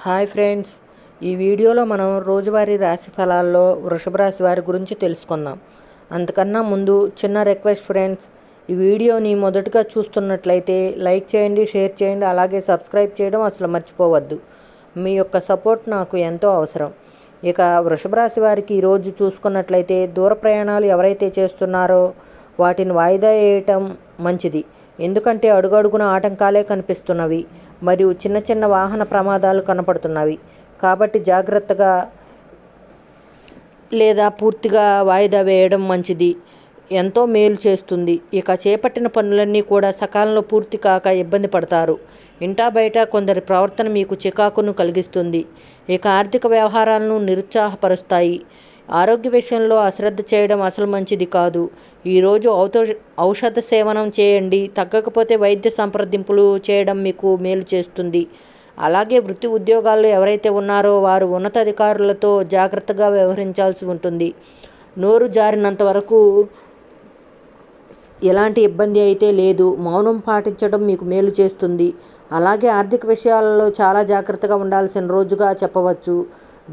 Hi friends, ఈ వీడియోలో మనం రోజువారీ రాశి ఫలాల్లో వృషభ రాశి వారి గురించి తెలుసుకుందాం. అంతకన్నా ముందు చిన్న రిక్వెస్ట్ ఫ్రెండ్స్, ఈ వీడియోని మొదటగా చూస్తున్నట్లయితే లైక్ చేయండి, షేర్ చేయండి, అలాగే సబ్స్క్రైబ్ చేయడం అసలు మర్చిపోవద్దు. మీ యొక్క సపోర్ట్ నాకు ఎంతో అవసరం. ఇక వృషభ రాశి వారికి ఈరోజు చూసుకున్నట్లయితే దూర ప్రయాణాలు ఎవరైతే చేస్తున్నారో వాటిని వాయిదా వేయటం మంచిది. ఎందుకంటే అడుగడుగున ఆటంకాలే కనిపిస్తున్నవి మరియు చిన్న చిన్న వాహన ప్రమాదాలు కనపడుతున్నవి. కాబట్టి జాగ్రత్తగా లేదా పూర్తిగా వాయిదా వేయడం మంచిది, ఎంతో మేలు చేస్తుంది. ఇక చేపట్టిన పనులన్నీ కూడా సకాలంలో పూర్తి కాక ఇబ్బంది పడతారు. ఇంటా బయట కొందరి ప్రవర్తన మీకు చికాకును కలిగిస్తుంది. ఇక ఆర్థిక వ్యవహారాలను నిరుత్సాహపరుస్తాయి. ఆరోగ్య విషయంలో అశ్రద్ధ చేయడం అసలు మంచిది కాదు. ఈరోజు ఔషధ సేవనం చేయండి. తగ్గకపోతే వైద్య సంప్రదింపులు చేయడం మీకు మేలు చేస్తుంది. అలాగే వృత్తి ఉద్యోగాల్లో ఎవరైతే ఉన్నారో వారు ఉన్నతాధికారులతో జాగ్రత్తగా వ్యవహరించాల్సి ఉంటుంది. నోరు జారినంత వరకు ఎలాంటి ఇబ్బంది అయితే లేదు. మౌనం పాటించడం మీకు మేలు చేస్తుంది. అలాగే ఆర్థిక విషయాలలో చాలా జాగ్రత్తగా ఉండాల్సిన రోజుగా చెప్పవచ్చు.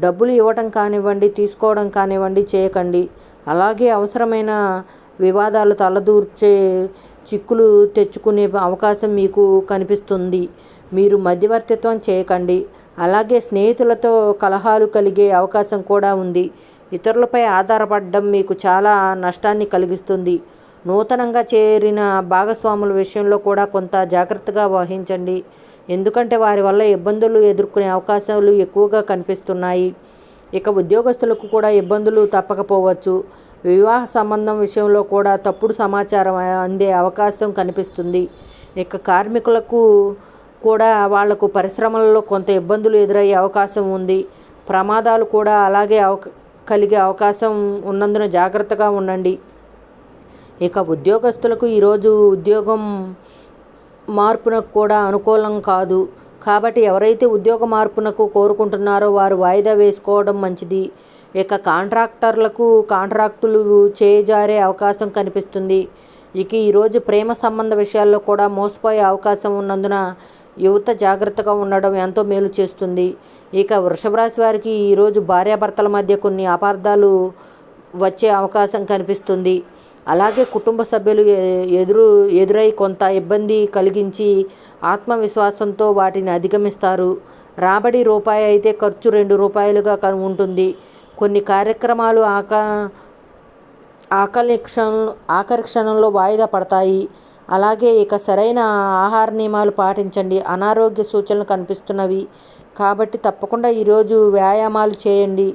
డబ్బులు ఇవ్వటం కానివ్వండి, తీసుకోవడం కానివ్వండి చేయకండి. అలాగే అవసరమైన వివాదాలు తలదూర్చే చిక్కులు తెచ్చుకునే అవకాశం మీకు కనిపిస్తుంది. మీరు మధ్యవర్తిత్వం చేయకండి. అలాగే స్నేహితులతో కలహాలు కలిగే అవకాశం కూడా ఉంది. ఇతరులపై ఆధారపడడం మీకు చాలా నష్టాన్ని కలిగిస్తుంది. నూతనంగా చేరిన భాగస్వాముల విషయంలో కూడా కొంత జాగ్రత్తగా వహించండి. ఎందుకంటే వారి వల్ల ఇబ్బందులు ఎదుర్కొనే అవకాశాలు ఎక్కువగా కనిపిస్తున్నాయి. ఇక ఉద్యోగస్తులకు కూడా ఇబ్బందులు తప్పకపోవచ్చు. వివాహ సంబంధం విషయంలో కూడా తప్పుడు సమాచారం అందే అవకాశం కనిపిస్తుంది. ఇక కార్మికులకు కూడా వాళ్లకు పరిశ్రమలలో కొంత ఇబ్బందులు ఎదురయ్యే అవకాశం ఉంది. ప్రమాదాలు కూడా అలాగే కలిగే అవకాశం ఉన్నందున జాగ్రత్తగా ఉండండి. ఇక ఉద్యోగస్తులకు ఈరోజు ఉద్యోగం మార్పునకు కూడా అనుకూలం కాదు. కాబట్టి ఎవరైతే ఉద్యోగ మార్పునకు కోరుకుంటున్నారో వారు వాయిదా వేసుకోవడం మంచిది. ఇక కాంట్రాక్టర్లకు కాంట్రాక్టులు చేజారే అవకాశం కనిపిస్తుంది. ఇక ఈరోజు ప్రేమ సంబంధ విషయాల్లో కూడా మోసపోయే అవకాశం ఉన్నందున యువత జాగ్రత్తగా ఉండడం ఎంతో మేలు చేస్తుంది. ఇక వృషభ రాశి వారికి ఈరోజు భార్యాభర్తల మధ్య కొన్ని అపార్థాలు వచ్చే అవకాశం కనిపిస్తుంది. అలాగే కుటుంబ సభ్యులు ఎదురై కొంత ఇబ్బంది కలిగించి ఆత్మవిశ్వాసంతో వాటిని అధిగమిస్తారు. రాబడి రూపాయి అయితే ఖర్చు 2 రూపాయలుగా ఉంటుంది. కొన్ని కార్యక్రమాలు ఆఖరి క్షణంలో వాయిదా పడతాయి. అలాగే ఇక సరైన ఆహార నియమాలు పాటించండి. అనారోగ్య సూచనలు కనిపిస్తున్నవి కాబట్టి తప్పకుండా ఈరోజు వ్యాయామాలు చేయండి.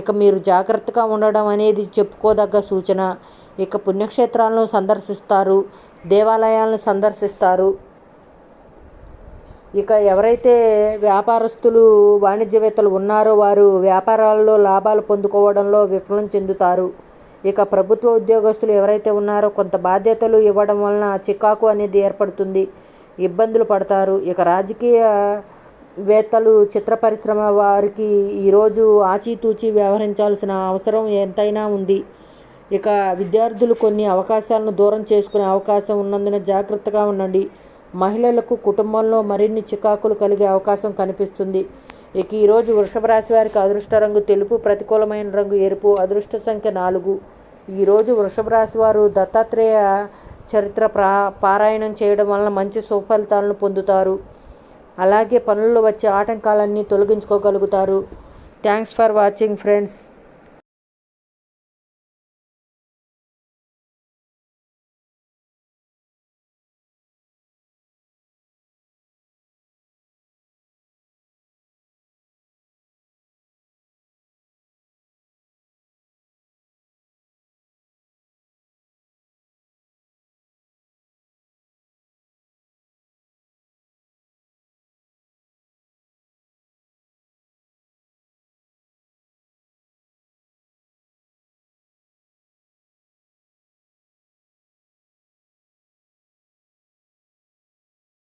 ఇక మీరు జాగ్రత్తగా ఉండడం అనేది చెప్పుకోదగ్గ సూచన. ఇక పుణ్యక్షేత్రాలను సందర్శిస్తారు, దేవాలయాలను సందర్శిస్తారు. ఇక ఎవరైతే వ్యాపారస్తులు వాణిజ్యవేత్తలు ఉన్నారో వారు వ్యాపారాల్లో లాభాలు పొందుకోవడంలో విఫలం చెందుతారు. ఇక ప్రభుత్వ ఉద్యోగస్తులు ఎవరైతే ఉన్నారో కొంత బాధ్యతలు ఇవ్వడం వలన చికాకు అనేది ఏర్పడుతుంది, ఇబ్బందులు పడతారు. ఇక రాజకీయవేత్తలు, చిత్ర పరిశ్రమ వారికి ఈరోజు ఆచితూచి వ్యవహరించాల్సిన అవసరం ఎంతైనా ఉంది. ఇక విద్యార్థులు కొన్ని అవకాశాలను దూరం చేసుకునే అవకాశం ఉన్నందున జాగ్రత్తగా ఉండండి. మహిళలకు కుటుంబంలో మరిన్ని చికాకులు కలిగే అవకాశం కనిపిస్తుంది. ఇక ఈరోజు వృషభ రాశి వారికి అదృష్ట రంగు తెలుపు, ప్రతికూలమైన రంగు ఎరుపు, అదృష్ట సంఖ్య 4. ఈరోజు వృషభ రాశి వారు దత్తాత్రేయ చరిత్ర పారాయణం చేయడం వలన మంచి సుఫలితాలను పొందుతారు. అలాగే పనుల్లో వచ్చే ఆటంకాలన్నీ తొలగించుకోగలుగుతారు. Thanks for watching friends.